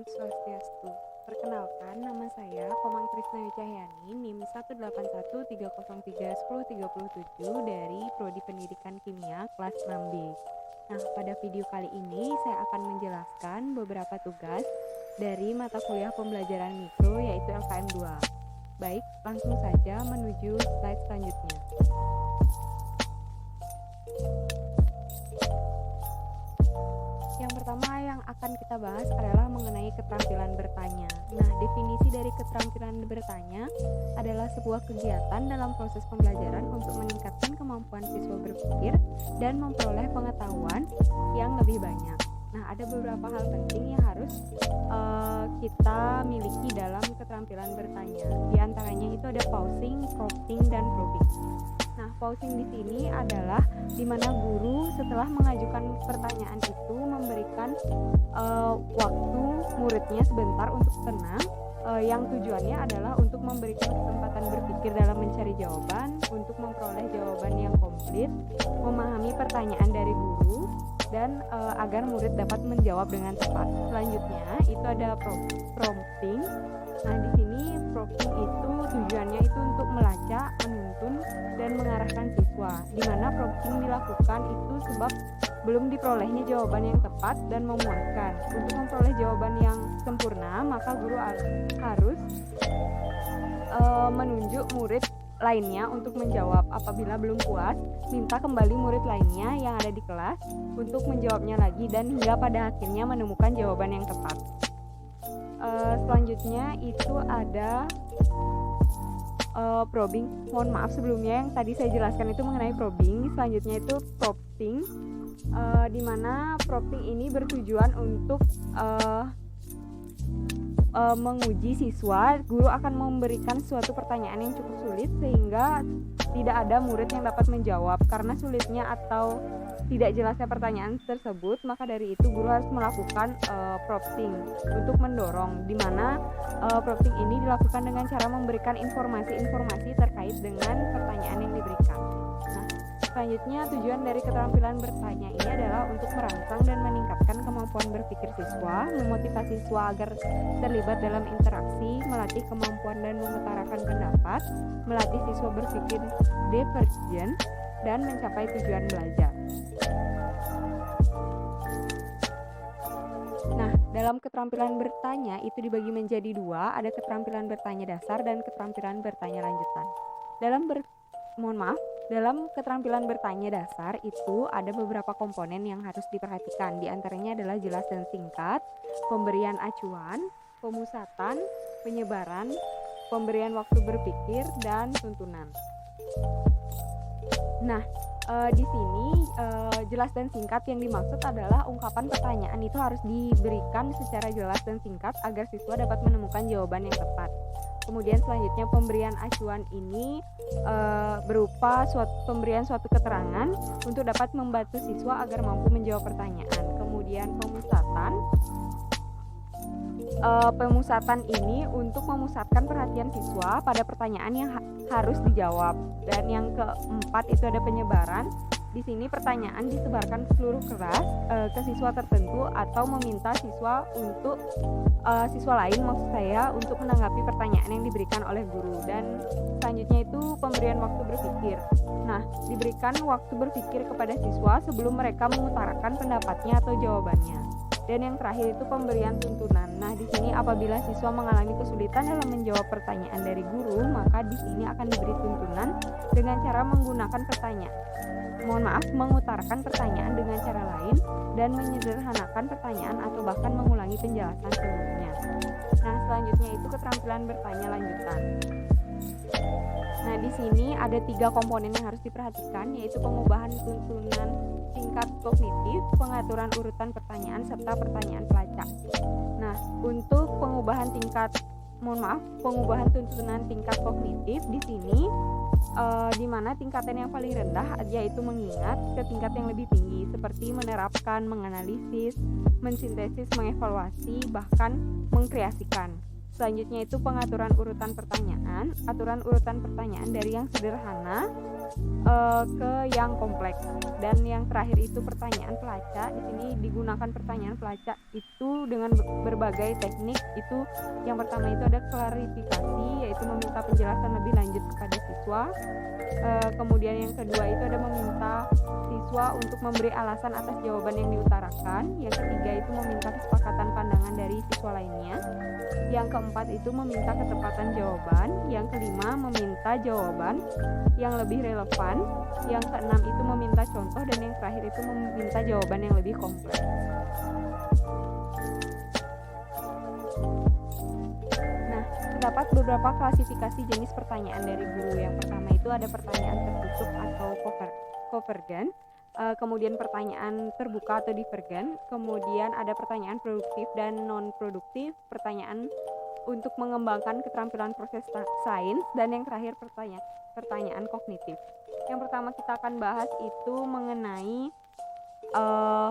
Swastiastu. Perkenalkan, nama saya Komang Trisna Wicahyani, NIM 1813031031037 dari Prodi Pendidikan Kimia kelas 6B. Nah, pada video kali ini saya akan menjelaskan beberapa tugas dari mata kuliah pembelajaran mikro yaitu LKM 2. Baik, langsung saja menuju slide selanjutnya. Yang pertama yang akan kita bahas adalah mengenai keterampilan bertanya. Nah, definisi dari keterampilan bertanya adalah sebuah kegiatan dalam proses pembelajaran untuk meningkatkan kemampuan siswa berpikir dan memperoleh pengetahuan yang lebih banyak. Nah, ada beberapa hal penting yang harus kita miliki dalam keterampilan bertanya. Di antaranya itu ada pausing, prompting, dan probing. Nah, pausing di sini adalah di mana guru setelah mengajukan pertanyaan itu memberikan waktu muridnya sebentar untuk tenang, yang tujuannya adalah untuk memberikan kesempatan berpikir dalam mencari jawaban, untuk memperoleh jawaban yang komplit, memahami pertanyaan dari guru, dan agar murid dapat menjawab dengan tepat. Selanjutnya itu ada prompting. Nah, di sini prompting itu tujuannya itu untuk melacak, menuntun, dan mengarahkan siswa. Di mana prompting dilakukan itu sebab belum diperolehnya jawaban yang tepat dan memuaskan. Untuk memperoleh jawaban yang sempurna, maka guru harus menunjuk murid lainnya untuk menjawab. Apabila belum puas, minta kembali murid lainnya yang ada di kelas untuk menjawabnya lagi dan hingga pada akhirnya menemukan jawaban yang tepat. Selanjutnya itu ada probing. Mohon maaf sebelumnya yang tadi saya jelaskan itu mengenai probing. Selanjutnya itu prompting, di mana prompting ini bertujuan untuk menguji siswa. Guru akan memberikan suatu pertanyaan yang cukup sulit sehingga tidak ada murid yang dapat menjawab karena sulitnya atau tidak jelasnya pertanyaan tersebut. Maka dari itu guru harus melakukan prompting untuk mendorong, di mana prompting ini dilakukan dengan cara memberikan informasi-informasi terkait dengan pertanyaan yang diberikan. Nah, selanjutnya tujuan dari keterampilan bertanya ini adalah untuk merangsang dan meningkatkan kemampuan berpikir siswa, memotivasi siswa agar terlibat dalam interaksi, melatih kemampuan dan mengutarakan pendapat, melatih siswa berpikir divergen, dan mencapai tujuan belajar. Nah, dalam keterampilan bertanya itu dibagi menjadi dua, ada keterampilan bertanya dasar dan keterampilan bertanya lanjutan. Dalam keterampilan bertanya dasar itu ada beberapa komponen yang harus diperhatikan. Di antaranya adalah jelas dan singkat, pemberian acuan, pemusatan, penyebaran, pemberian waktu berpikir, dan tuntunan. Nah, di sini jelas dan singkat yang dimaksud adalah ungkapan pertanyaan itu harus diberikan secara jelas dan singkat agar siswa dapat menemukan jawaban yang tepat. Kemudian selanjutnya pemberian acuan ini berupa pemberian suatu keterangan untuk dapat membantu siswa agar mampu menjawab pertanyaan. Kemudian pemusatan ini untuk memusatkan perhatian siswa pada pertanyaan yang harus dijawab. Dan yang keempat itu ada penyebaran. Di sini pertanyaan disebarkan ke seluruh kelas ke siswa tertentu atau meminta siswa lain untuk menanggapi pertanyaan yang diberikan oleh guru. Dan selanjutnya itu pemberian waktu berpikir. Nah, diberikan waktu berpikir kepada siswa sebelum mereka mengutarakan pendapatnya atau jawabannya. Dan yang terakhir itu pemberian tuntunan. Nah, di sini apabila siswa mengalami kesulitan dalam menjawab pertanyaan dari guru, maka di sini akan diberi tuntunan dengan cara mengutarakan pertanyaan dengan cara lain dan menyederhanakan pertanyaan atau bahkan mengulangi penjelasan sebelumnya. Nah, selanjutnya itu keterampilan bertanya lanjutan. Nah, di sini ada 3 komponen yang harus diperhatikan, yaitu pengubahan tuntunan tingkat kognitif, pengaturan urutan pertanyaan, serta pertanyaan pelacak. Nah, untuk pengubahan tuntunan tingkat kognitif di sini di mana tingkatan yang paling rendah yaitu mengingat ke tingkat yang lebih tinggi seperti menerapkan, menganalisis, mensintesis, mengevaluasi, bahkan mengkreasikan. Selanjutnya itu pengaturan urutan pertanyaan, aturan urutan pertanyaan dari yang sederhana ke yang kompleks. Dan yang terakhir itu pertanyaan pelacak. Di sini digunakan pertanyaan pelacak itu dengan berbagai teknik. Itu yang pertama itu ada klarifikasi, yaitu meminta penjelasan lebih lanjut kepada siswa. Kemudian yang kedua itu ada meminta siswa untuk memberi alasan atas jawaban yang diutarakan. Yang ketiga itu meminta kesepakatan pandangan dari siswa lainnya. Yang keempat itu meminta ketepatan jawaban. Yang kelima meminta jawaban yang lebih relevan. Yang keenam itu meminta contoh, dan yang terakhir itu meminta jawaban yang lebih kompleks. Nah, terdapat beberapa klasifikasi jenis pertanyaan dari guru. Yang pertama itu ada pertanyaan tertutup atau convergent, kemudian pertanyaan terbuka atau divergent, kemudian ada pertanyaan produktif dan non produktif, pertanyaan untuk mengembangkan keterampilan proses sains, dan yang terakhir pertanyaan kognitif. Yang pertama kita akan bahas itu mengenai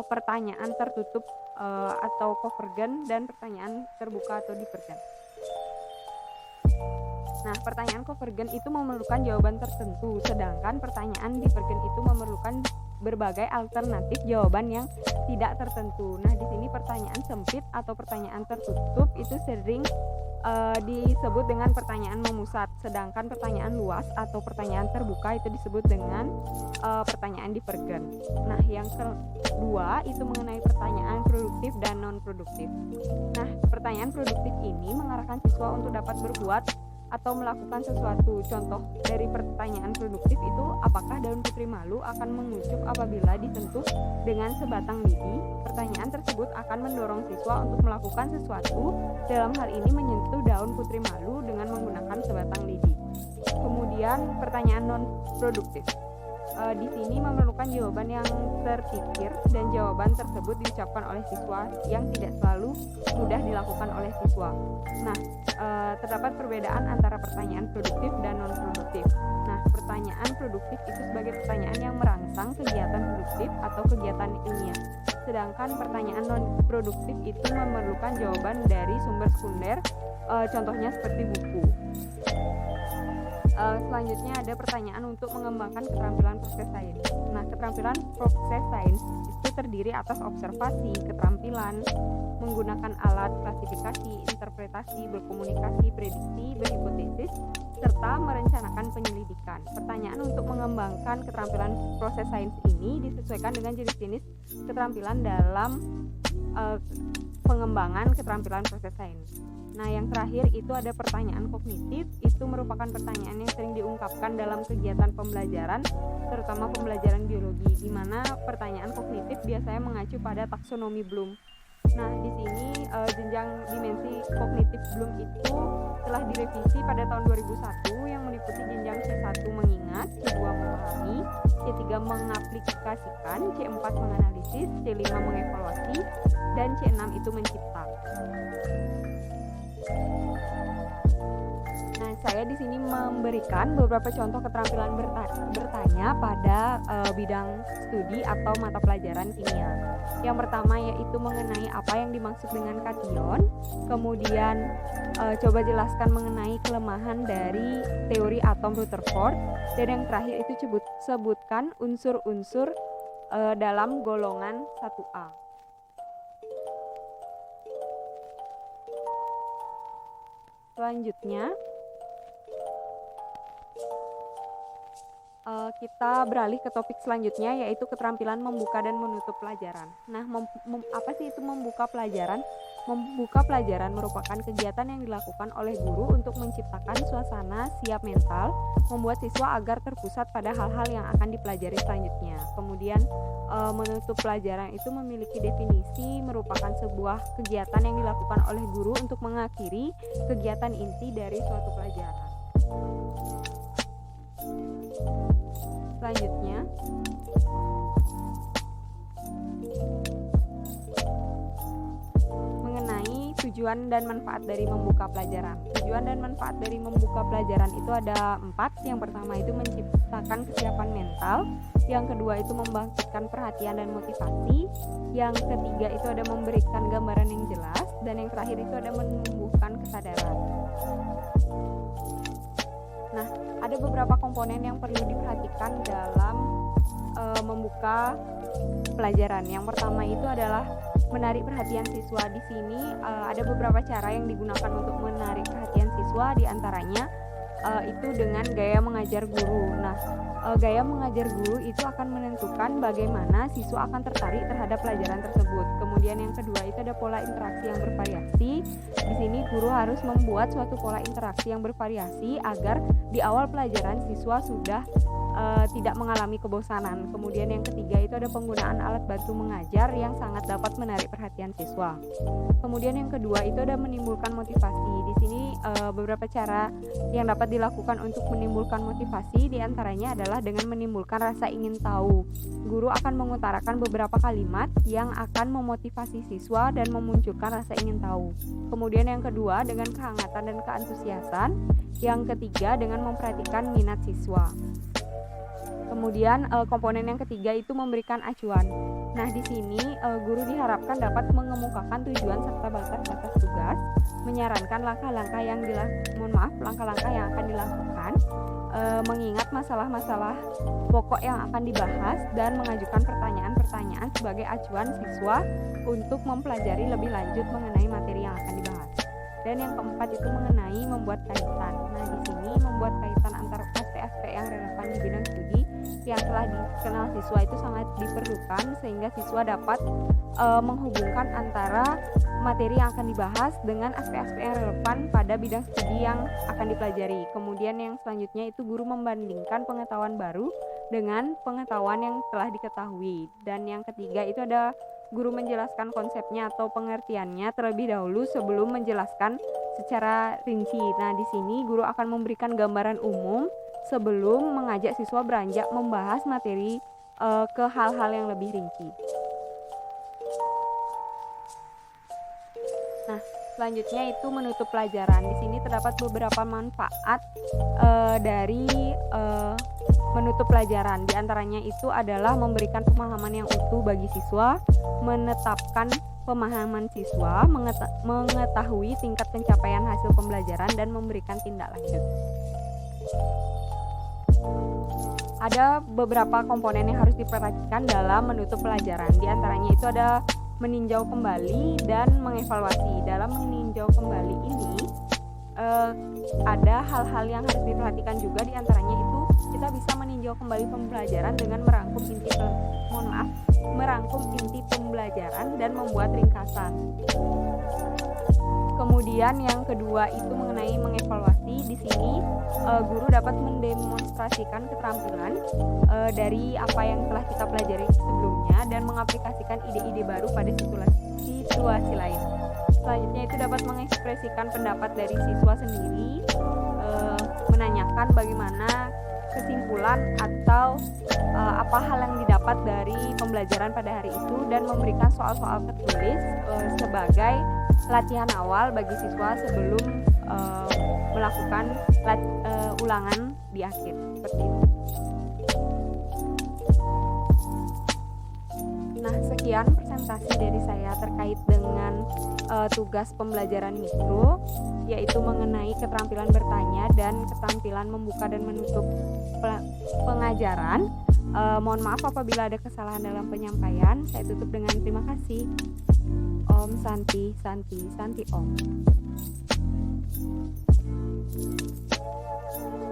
pertanyaan tertutup atau convergent dan pertanyaan terbuka atau divergent. Nah, pertanyaan convergent itu memerlukan jawaban tertentu, sedangkan pertanyaan divergent itu memerlukan berbagai alternatif jawaban yang tidak tertentu. Nah, di sini pertanyaan sempit atau pertanyaan tertutup itu sering disebut dengan pertanyaan memusat, sedangkan pertanyaan luas atau pertanyaan terbuka itu disebut dengan pertanyaan divergent. Nah, yang kedua itu mengenai pertanyaan produktif dan non produktif. Nah, pertanyaan produktif ini mengarahkan siswa untuk dapat berbuat atau melakukan sesuatu. Contoh dari pertanyaan produktif itu, apakah daun putri malu akan mengucuk apabila disentuh dengan sebatang lidi? Pertanyaan tersebut akan mendorong siswa untuk melakukan sesuatu, dalam hal ini menyentuh daun putri malu dengan menggunakan sebatang lidi. Kemudian pertanyaan non produktif. Di sini memerlukan jawaban yang terpikir, dan jawaban tersebut diucapkan oleh siswa yang tidak selalu mudah dilakukan oleh siswa. Nah, terdapat perbedaan antara pertanyaan produktif dan non produktif. Nah, pertanyaan produktif itu sebagai pertanyaan yang merangsang kegiatan produktif atau kegiatan ilmiah. Sedangkan pertanyaan non produktif itu memerlukan jawaban dari sumber sekunder, contohnya seperti buku. Selanjutnya ada pertanyaan untuk mengembangkan keterampilan proses sains. Nah, keterampilan proses sains itu terdiri atas observasi, keterampilan menggunakan alat, klasifikasi, interpretasi, berkomunikasi, prediksi, berhipotesis, serta merencanakan penyelidikan. Pertanyaan untuk mengembangkan keterampilan proses sains ini disesuaikan dengan jenis-jenis keterampilan dalam pengembangan keterampilan proses sains. Nah, yang terakhir itu ada pertanyaan kognitif. Itu merupakan pertanyaan yang sering diungkapkan dalam kegiatan pembelajaran, terutama pembelajaran biologi, di mana pertanyaan kognitif biasanya mengacu pada taksonomi Bloom. Nah, di sini jenjang dimensi kognitif Bloom itu telah direvisi pada tahun 2001 yang meliputi jenjang C1 mengingat, C2 memahami, C3 mengaplikasikan, C4 menganalisis, C5 mengevaluasi, dan C6 itu mencipta. Nah, saya di sini memberikan beberapa contoh keterampilan bertanya pada bidang studi atau mata pelajaran kimia. Yang pertama yaitu mengenai apa yang dimaksud dengan kation. Kemudian coba jelaskan mengenai kelemahan dari teori atom Rutherford. Dan yang terakhir itu sebutkan unsur-unsur dalam golongan 1A. Selanjutnya kita beralih ke topik selanjutnya, yaitu keterampilan membuka dan menutup pelajaran. Nah, apa sih itu membuka pelajaran? Membuka pelajaran merupakan kegiatan yang dilakukan oleh guru untuk menciptakan suasana siap mental, membuat siswa agar terpusat pada hal-hal yang akan dipelajari selanjutnya. Kemudian menutup pelajaran itu memiliki definisi merupakan sebuah kegiatan yang dilakukan oleh guru untuk mengakhiri kegiatan inti dari suatu pelajaran. Selanjutnya, mengenai tujuan dan manfaat dari membuka pelajaran. Tujuan dan manfaat dari membuka pelajaran itu ada 4. Yang pertama itu menciptakan kesiapan mental. Yang kedua itu membangkitkan perhatian dan motivasi. Yang ketiga itu ada memberikan gambaran yang jelas. Dan yang terakhir itu ada menumbuhkan kesadaran. Nah, ada beberapa komponen yang perlu diperhatikan dalam membuka pelajaran. Yang pertama itu adalah menarik perhatian siswa. Di sini ada beberapa cara yang digunakan untuk menarik perhatian siswa, di antaranya itu dengan gaya mengajar guru. Nah, gaya mengajar guru itu akan menentukan bagaimana siswa akan tertarik terhadap pelajaran tersebut. Kemudian yang kedua itu ada pola interaksi yang bervariasi. Di sini guru harus membuat suatu pola interaksi yang bervariasi agar di awal pelajaran siswa sudah tidak mengalami kebosanan. Kemudian yang ketiga itu ada penggunaan alat bantu mengajar yang sangat dapat menarik perhatian siswa. Kemudian yang kedua itu ada menimbulkan motivasi. Di sini beberapa cara yang dapat dilakukan untuk menimbulkan motivasi, diantaranya adalah dengan menimbulkan rasa ingin tahu. Guru akan mengutarakan beberapa kalimat yang akan memotivasi siswa dan memunculkan rasa ingin tahu. Kemudian yang kedua dengan kehangatan dan keantusiasan. Yang ketiga dengan memperhatikan minat siswa. Kemudian komponen yang ketiga itu memberikan acuan. Nah, di sini guru diharapkan dapat mengemukakan tujuan serta batas-batas tugas, menyarankan langkah-langkah yang akan dilakukan, mengingat masalah-masalah pokok yang akan dibahas dan mengajukan pertanyaan-pertanyaan sebagai acuan siswa untuk mempelajari lebih lanjut mengenai materi yang akan dibahas. Dan yang keempat itu mengenai membuat kaitan. Nah, di sini membuat kaitan antar aspek-aspek yang relevan di bidang studi yang telah dikenal siswa itu sangat diperlukan, sehingga siswa dapat menghubungkan antara materi yang akan dibahas dengan aspek-aspek yang relevan pada bidang studi yang akan dipelajari. Kemudian yang selanjutnya itu guru membandingkan pengetahuan baru dengan pengetahuan yang telah diketahui. Dan yang ketiga itu ada guru menjelaskan konsepnya atau pengertiannya terlebih dahulu sebelum menjelaskan secara rinci. Nah, di sini guru akan memberikan gambaran umum sebelum mengajak siswa beranjak membahas materi ke hal-hal yang lebih rinci. Nah, selanjutnya itu menutup pelajaran. Di sini terdapat beberapa manfaat dari menutup pelajaran. Di antaranya itu adalah memberikan pemahaman yang utuh bagi siswa, menetapkan pemahaman siswa, mengetahui tingkat pencapaian hasil pembelajaran, dan memberikan tindak lanjut. Ada beberapa komponen yang harus diperhatikan dalam menutup pelajaran. Di antaranya itu ada meninjau kembali dan mengevaluasi. Dalam meninjau kembali ini ada hal-hal yang harus diperhatikan juga. Di antaranya itu kita bisa meninjau kembali pembelajaran dengan merangkum inti pembelajaran dan membuat ringkasan. Kemudian yang kedua itu mengenai mengevaluasi. Di sini guru dapat mendemonstrasikan keterampilan dari apa yang telah kita pelajari sebelumnya dan mengaplikasikan ide-ide baru pada situasi lain. Selanjutnya itu dapat mengekspresikan pendapat dari siswa sendiri, menanyakan bagaimana kesimpulan atau apa hal yang didapat dari pembelajaran pada hari itu, dan memberikan soal-soal tertulis sebagai latihan awal bagi siswa sebelum melakukan ulangan di akhir, seperti itu. Nah, sekian presentasi dari saya terkait dengan tugas pembelajaran mikro, yaitu mengenai keterampilan bertanya dan keterampilan membuka dan menutup pengajaran. Mohon maaf apabila ada kesalahan dalam penyampaian. Saya tutup dengan terima kasih. Om Santi, Santi, Santi Om.